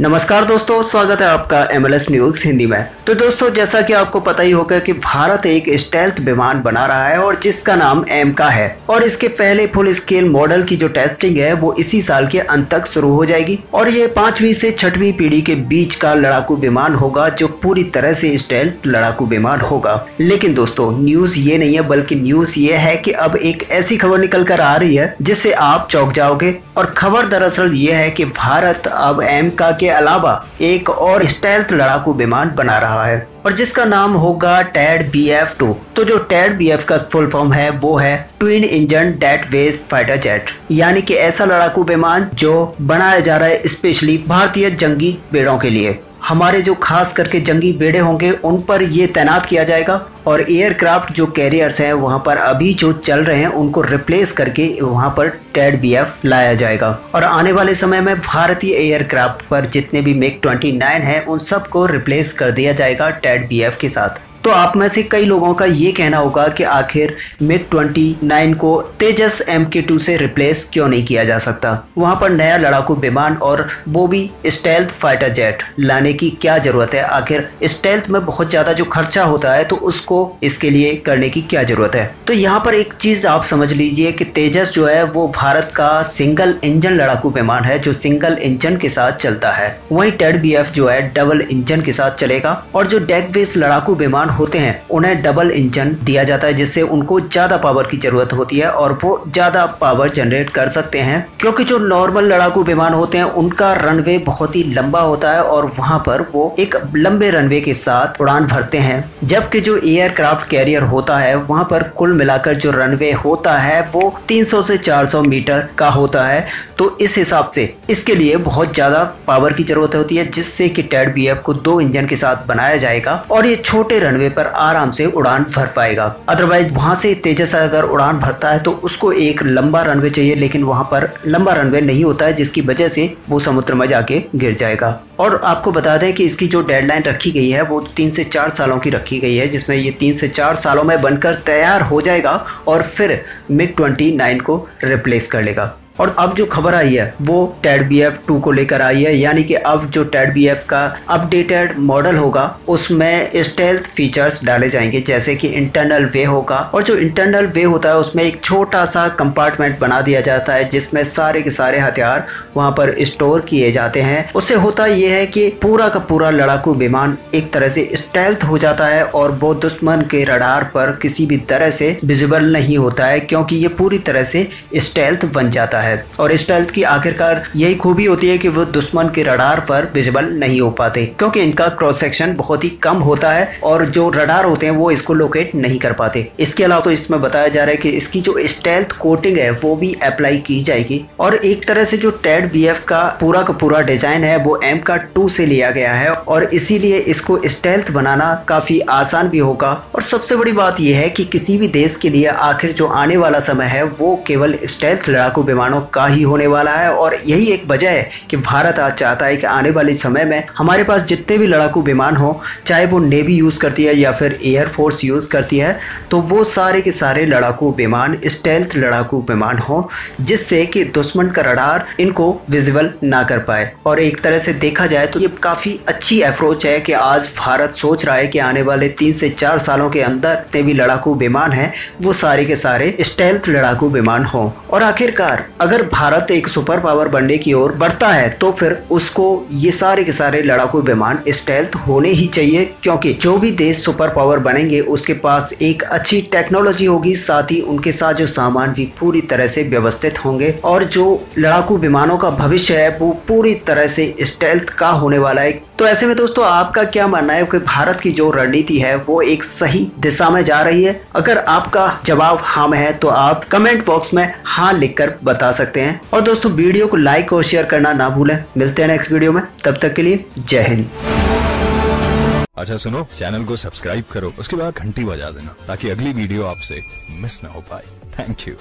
नमस्कार दोस्तों, स्वागत है आपका MLS न्यूज हिंदी में। तो दोस्तों, जैसा कि आपको पता ही होगा कि भारत एक स्टेल्थ विमान बना रहा है और जिसका नाम एमका है और इसके पहले फुल स्केल मॉडल की जो टेस्टिंग है वो इसी साल के अंत तक शुरू हो जाएगी और ये 5वीं से 6वीं पीढ़ी के बीच का लड़ाकू विमान होगा जो पूरी तरह से स्टेल्थ लड़ाकू विमान होगा। लेकिन दोस्तों, न्यूज ये नहीं है, बल्कि न्यूज ये है कि अब एक ऐसी खबर निकल कर आ रही है जिससे आप चौंक जाओगे। और खबर दरअसल ये है कि भारत अब एमका के अलावा एक और स्टेल्थ लड़ाकू विमान बना रहा है और जिसका नाम होगा टैड BF-2। तो जो टैड BF का फुल फॉर्म है वो है ट्विन इंजन डेट वेज फाइटर जेट, यानी कि ऐसा लड़ाकू विमान जो बनाया जा रहा है स्पेशली भारतीय जंगी बेड़ों के लिए। हमारे जो खास करके जंगी बेड़े होंगे उन पर ये तैनात किया जाएगा और एयरक्राफ्ट जो कैरियर्स हैं वहां पर अभी जो चल रहे हैं उनको रिप्लेस करके वहां पर टैड BF लाया जाएगा। और आने वाले समय में भारतीय एयरक्राफ्ट पर जितने भी MiG-29 हैं उन सबको रिप्लेस कर दिया जाएगा टैड BF के साथ। तो आप में से कई लोगों का ये कहना होगा कि आखिर MiG-29 को तेजस MK2 से रिप्लेस क्यों नहीं किया जा सकता, वहां पर नया लड़ाकू विमान और वो भी स्टेल्थ फाइटर जेट लाने की क्या जरूरत है। आखिर स्टेल्थ में बहुत ज्यादा जो खर्चा होता है तो उसको इसके लिए करने की क्या जरूरत है। तो यहाँ पर एक चीज आप समझ लीजिए कि तेजस जो है वो भारत का सिंगल इंजन लड़ाकू विमान है जो सिंगल इंजन के साथ चलता है। वहीं टैड BF जो है डबल इंजन के साथ चलेगा और जो डेक बेस लड़ाकू विमान होते हैं उन्हें डबल इंजन दिया जाता है जिससे उनको ज्यादा पावर की जरूरत होती है और वो ज्यादा पावर जनरेट कर सकते हैं, क्योंकि जो नॉर्मल लड़ाकू विमान होते हैं उनका रनवे बहुत ही लंबा होता है और वहां पर वो एक लंबे रनवे के साथ उड़ान भरते हैं। जबकि जो एयरक्राफ्ट कैरियर होता है वहां पर कुल मिलाकर जो रनवे होता है वो 300 से 400 मीटर का होता है। तो इस हिसाब से इसके लिए बहुत ज्यादा पावर की जरूरत होती है, जिससे कि टैड BF को 2 इंजन के साथ बनाया जाएगा और ये छोटे रनवे पर आराम से उड़ान भर पाएगा। अदरवाइज वहां से तेजस अगर उड़ान भरता है तो उसको एक लंबा रनवे चाहिए, लेकिन वहां पर लंबा रनवे नहीं होता है जिसकी वजह से वो समुद्र में जाके गिर जाएगा। और आपको बता दें कि इसकी जो डेडलाइन रखी गई है वो 3 से 4 सालों की रखी गई है, जिसमें ये 3 से 4 सालों में बनकर तैयार हो जाएगा और फिर MiG-29 को रिप्लेस कर लेगा। और अब जो खबर आई है वो टैड BF-2 को लेकर आई है, यानी कि अब जो टैड BF का अपडेटेड मॉडल होगा उसमें स्टेल्थ फीचर्स डाले जाएंगे, जैसे कि इंटरनल वे होगा। और जो इंटरनल वे होता है उसमें एक छोटा सा कंपार्टमेंट बना दिया जाता है जिसमें सारे के सारे हथियार वहां पर स्टोर किए जाते हैं। उससे होता यह है कि पूरा का पूरा लड़ाकू विमान एक तरह से स्टेल्थ हो जाता है और वो दुश्मन के रडार पर किसी भी तरह से विजिबल नहीं होता है, क्योंकि ये पूरी तरह से स्टेल्थ बन जाता है। और स्टेल्थ की आखिरकार यही खूबी होती है कि वो दुश्मन के रडार पर विजिबल नहीं हो पाते, क्योंकि इनका क्रॉस सेक्शन बहुत ही कम होता है और जो रडार होते हैं वो इसको लोकेट नहीं कर पाते। इसके अलावा तो इसमें बताया जा रहा है कि इसकी जो स्टेल्थ कोटिंग है वो भी अप्लाई की जाएगी। और एक तरह से जो टैड BF का पूरा डिजाइन है वो MK2 से लिया गया है और इसीलिए इसको स्टेल्थ बनाना काफी आसान भी होगा। और सबसे बड़ी बात यह है कि किसी भी देश के लिए आखिर जो आने वाला समय है वो केवल स्टेल्थ लड़ाकू विमानों का ही होने वाला है। और यही एक वजह है कि भारत आज चाहता है कि आने वाले समय में हमारे पास जितने भी लड़ाकू विमान हो, चाहे वो नेवी यूज करती है या फिर एयरफोर्स यूज करती है, तो वो सारे के सारे लड़ाकू विमान स्टेल्थ लड़ाकू विमान हो, जिससे कि दुश्मन का रडार इनको विजिबल ना कर पाए। और एक तरह से देखा जाए तो ये काफी अच्छी अप्रोच है कि आज भारत सोच रहा है कि आने वाले 3 से 4 सालों के अंदर जितने भी लड़ाकू विमान है वो सारे के सारे स्टेल्थ लड़ाकू विमान हो। और आखिरकार अगर भारत एक सुपर पावर बनने की ओर बढ़ता है तो फिर उसको ये सारे के सारे लड़ाकू विमान स्टेल्थ होने ही चाहिए, क्योंकि जो भी देश सुपर पावर बनेंगे उसके पास एक अच्छी टेक्नोलॉजी होगी, साथ ही उनके साथ जो सामान भी पूरी तरह से व्यवस्थित होंगे और जो लड़ाकू विमानों का भविष्य है वो पूरी तरह से स्टेल्थ का होने वाला है। तो ऐसे में दोस्तों, आपका क्या मानना है कि भारत की जो रणनीति है वो एक सही दिशा में जा रही है? अगर आपका जवाब हाँ में है तो आप कमेंट बॉक्स में हाँ लिखकर बता सकते हैं। और दोस्तों, वीडियो को लाइक और शेयर करना ना भूलें। मिलते हैं नेक्स्ट वीडियो में, तब तक के लिए जय हिंद। अच्छा सुनो, चैनल को सब्सक्राइब करो, उसके बाद घंटी बजा देना ताकि अगली वीडियो आपसे मिस ना हो पाए। Thank you.